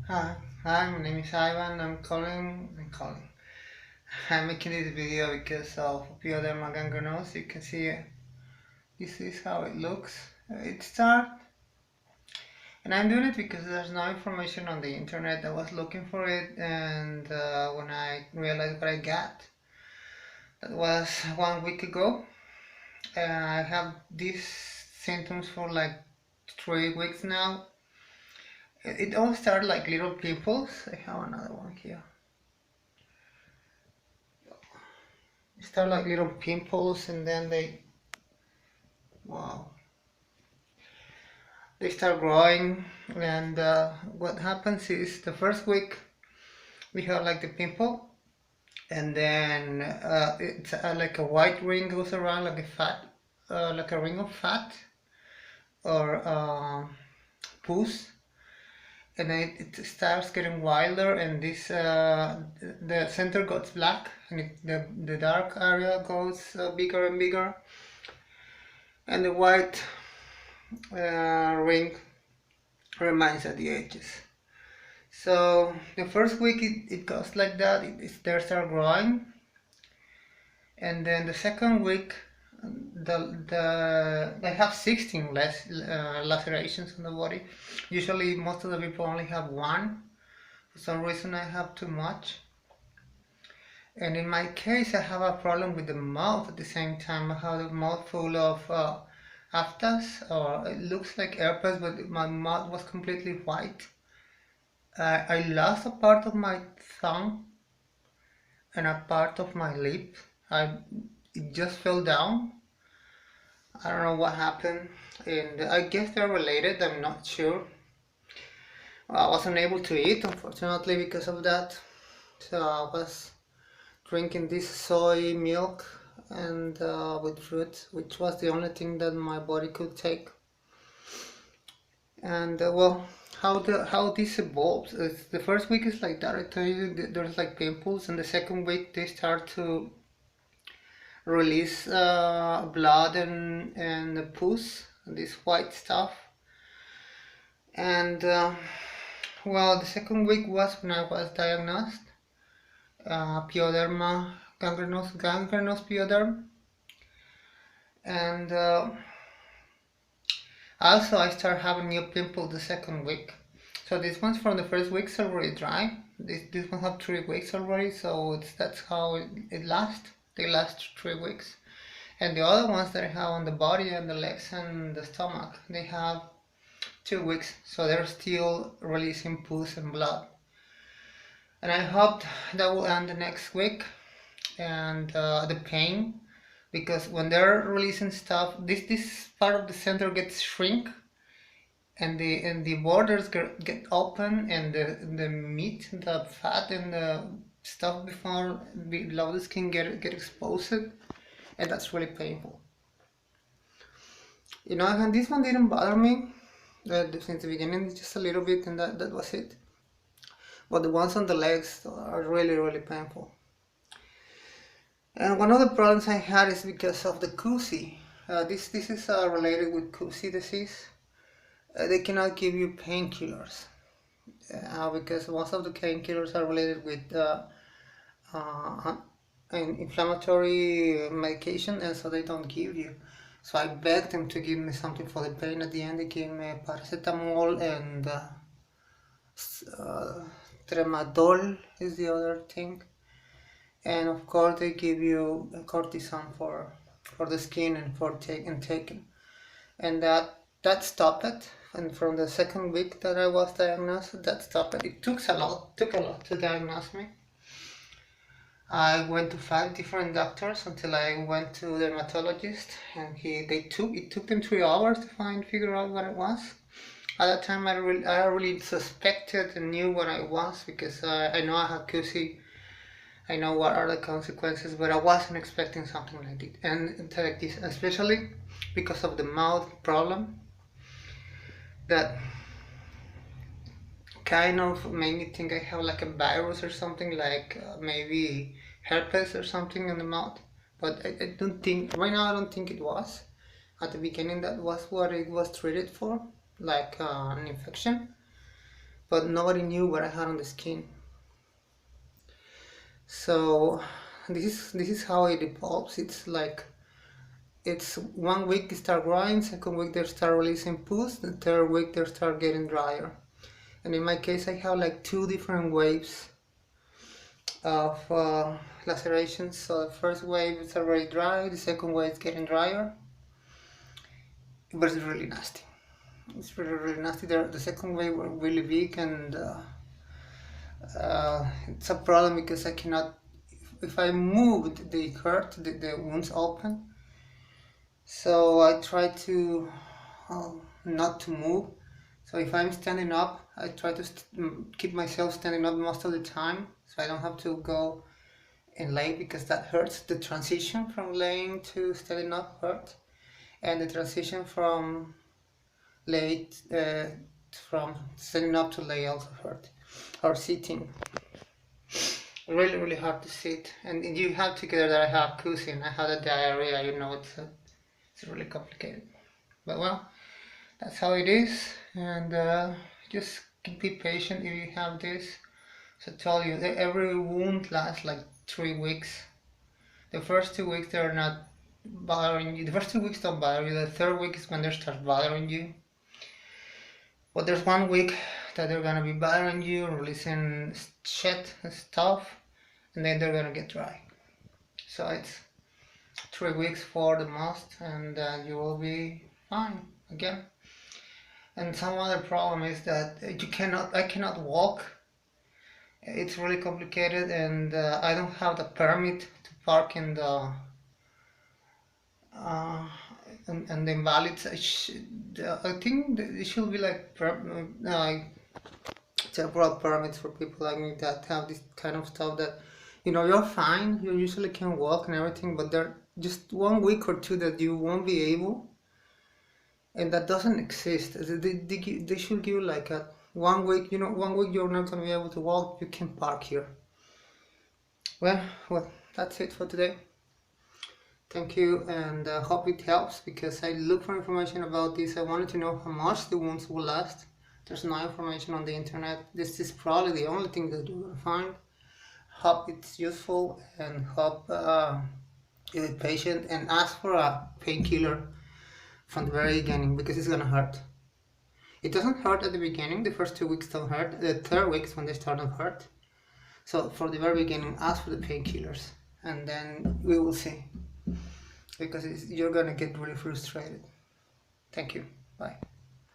Hi, my name is Ivan. I'm making this video because of Pyoderma gangrenosum. You can see this is how it looks. It started, and I'm doing it because there's no information on the internet. I was looking for it, and when I realized what I got, that was 1 week ago. I have these symptoms for like 3 weeks now. It all started like little pimples. I have another one here. Start like little pimples and then wow, they start growing. And what happens is the first week we have like the pimple, and then it's like a white ring goes around, like a fat, like a ring of fat or pus. And then it starts getting wilder, and this the center goes black, and the dark area goes bigger and bigger, and the white ring remains at the edges. So the first week it goes like that, they start growing, and then the second week they have 16 lacerations on the body. Usually most of the people only have one. For some reason I have too much. And in my case I have a problem with the mouth at the same time. I have the mouth full of aftas, or it looks like herpes, but my mouth was completely white. I lost a part of my thumb and a part of my lip. It just fell down. I don't know what happened, and I guess they're related. I'm not sure. I wasn't able to eat, unfortunately, because of that. So I was drinking this soy milk and with fruit, which was the only thing that my body could take. And well, how this evolves is the first week is like that. I tell you, there's like pimples, and the second week they start to release blood and pus, this white stuff. And well, the second week was when I was diagnosed Pyoderma gangrenos pyoderm, and also I start having new pimples the second week. So this one's from the first week's already dry. This one have 3 weeks already, so that's how it lasts. They last 3 weeks. And the other ones that I have on the body and the legs and the stomach, they have 2 weeks, so they're still releasing pus and blood. And I hope that will end the next week. And the pain, because when they're releasing stuff, this part of the center gets shrink, and the borders get open, and the meat, the fat, and the stuff below the skin get exposed, and that's really painful. And this one didn't bother me since the beginning, just a little bit, and that was it. But the ones on the legs are really, really painful. And one of the problems I had is because of the CUSI. This is related with CUSI disease. They cannot give you painkillers because most of the painkillers are related with an inflammatory medication, and so they don't give you. So I begged them to give me something for the pain. At the end, they gave me paracetamol and tremadol is the other thing. And of course they give you cortisone for the skin and for taking, and that stopped it. And from the second week that I was diagnosed, that stopped it. It took a lot to diagnose me. I went to 5 different doctors until I went to the dermatologist, and it took them 3 hours to figure out what it was. At that time I really suspected and knew what I was, because I know I had CUSI. I know what are the consequences, but I wasn't expecting something like this, especially because of the mouth problem. That kind of made me think I have like a virus or something, like maybe herpes or something in the mouth. But I don't think, right now I don't think it was. At the beginning that was what it was treated for, like an infection. but nobody knew what I had on the skin. So this is how it evolves. It's like it's 1 week they start growing, second week they start releasing pus, the third week they start getting drier. And in my case, I have like 2 different waves of lacerations. So the first wave is already dry, the second wave is getting drier, but it's really nasty. It's really nasty. The second wave were really big, and it's a problem because I cannot. If I moved, they hurt. The wounds open. So I try to not to move. So if I'm standing up, I try to keep myself standing up most of the time, so I don't have to go and lay, because that hurts. The transition from laying to standing up hurts, and the transition from from standing up to lay also hurt. Or sitting, really hard to sit. And you have to consider that I have cousin, I had a diarrhea. It's really complicated. But well, that's how it is, and just be patient if you have this. So I told you that every wound lasts like 3 weeks. The first 2 weeks they're not bothering you. The first 2 weeks don't bother you. The third week is when they start bothering you. But there's 1 week that they're gonna be bothering you, releasing shit and stuff, and then they're gonna get dry. So it's 3 weeks for the most, and you will be fine again. And some other problem is that I cannot walk. It's really complicated, and I don't have the permit to park in the and the invalids. I think it should be like temporal permits for people like me that have this kind of stuff, that you're fine, you usually can walk and everything, but there just 1 week or two that you won't be able, and that doesn't exist. They should give like a 1 week. 1 week you're not going to be able to walk, you can park here. Well, that's it for today. Thank you, and hope it helps, because I looked for information about this. I wanted to know how much the wounds will last. There's no information on the internet. This is probably the only thing that you're going to find. Hope it's useful, and hope you're patient and ask for a painkiller from the very beginning, because it's gonna hurt. It doesn't hurt at the beginning. The first 2 weeks don't hurt. The third week is when they start to hurt. So from the very beginning, ask for the painkillers, and then we will see, because you're gonna get really frustrated. Thank you. Bye.